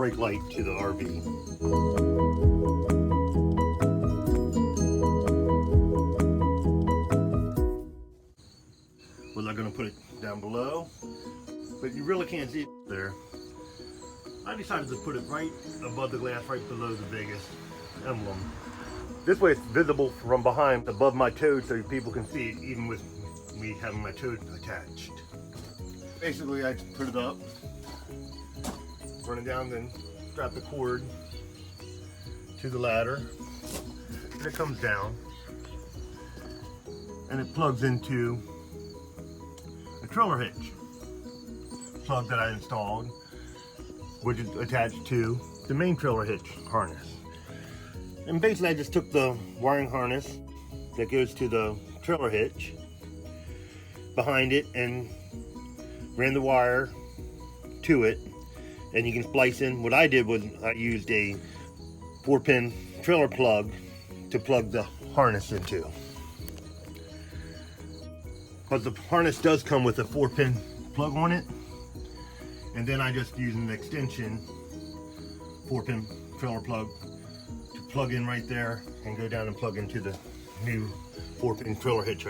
brake light to the RV. Well, I'm going to put it down below, but you really can't see it there. I decided to put it right above the glass, right below the Vegas emblem. This way it's visible from behind, above my toad, so people can see it even with me having my toad attached. Basically, I put it up, run it down, then strap the cord to the ladder, and it comes down, and it plugs into a trailer hitch plug that I installed, which is attached to the main trailer hitch harness. And basically I just took the wiring harness that goes to the trailer hitch behind it and ran the wire to it, and you can splice in. What I did was I used a 4-pin trailer plug to plug the harness into. But the harness does come with a 4-pin plug on it, and then I just used an extension 4-pin trailer plug to plug in right there and go down and plug into the new 4-pin trailer hitch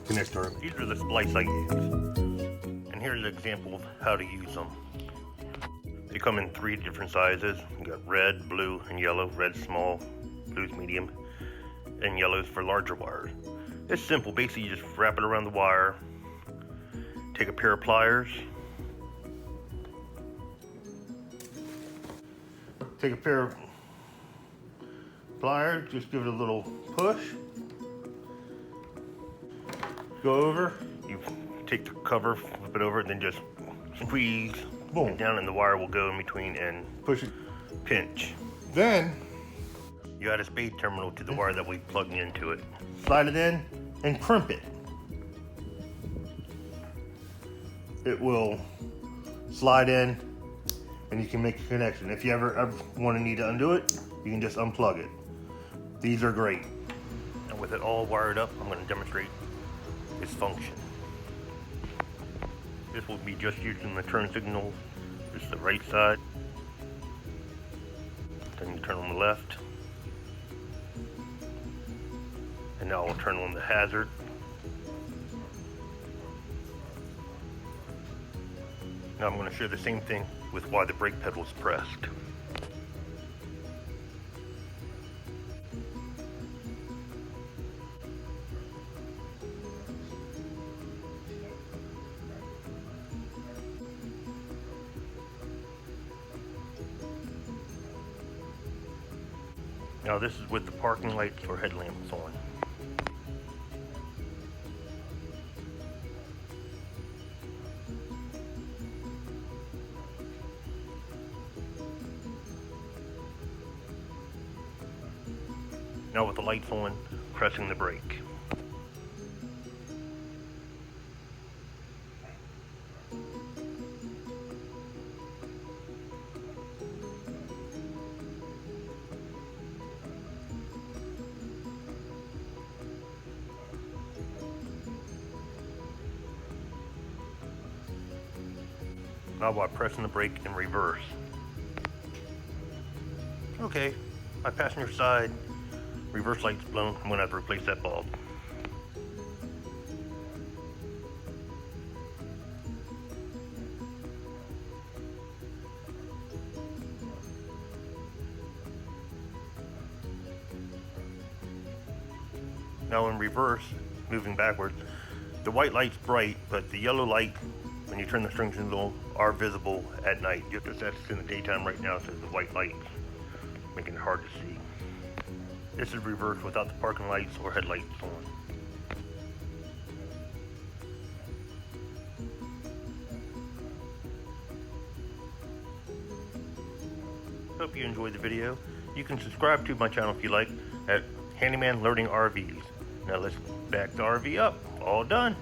connector. These are the splice I use, and here's an example of how to use them. They come in 3 different sizes. You got red, blue, and yellow. Red's small, blue's medium, and yellow's for larger wires. It's simple. Basically, you just wrap it around the wire, take a pair of pliers, take a pair of pliers, just give it a little push, go over, you take the cover, flip it over, and then just squeeze, boom, down, and the wire will go in between and push it, pinch. Then you add a spade terminal to the wire that we plugged into it. Slide it in and crimp it. It will slide in and you can make a connection. If you ever want to need to undo it, you can just unplug it. These are great. And with it all wired up, I'm going to demonstrate its function. This will be just using the turn signal. This is the right side. Then you turn on the left. And now I'll turn on the hazard. Now I'm going to show the same thing with why the brake pedal is pressed. Now this is with the parking lights or headlamps on. Now with the lights on, pressing the brake. Now while pressing the brake in reverse. Okay, my passenger side reverse light's blown. I'm gonna have to replace that bulb. Now in reverse, moving backwards, the white light's bright, but the yellow light, when you turn the strings signal, are visible at night. You have to set this in the daytime right now, so the white light making it hard to see. This is reversed without the parking lights or headlights on. Hope you enjoyed the video. You can subscribe to my channel if you like at Handyman Learning RVs. Now let's back the RV up. All done.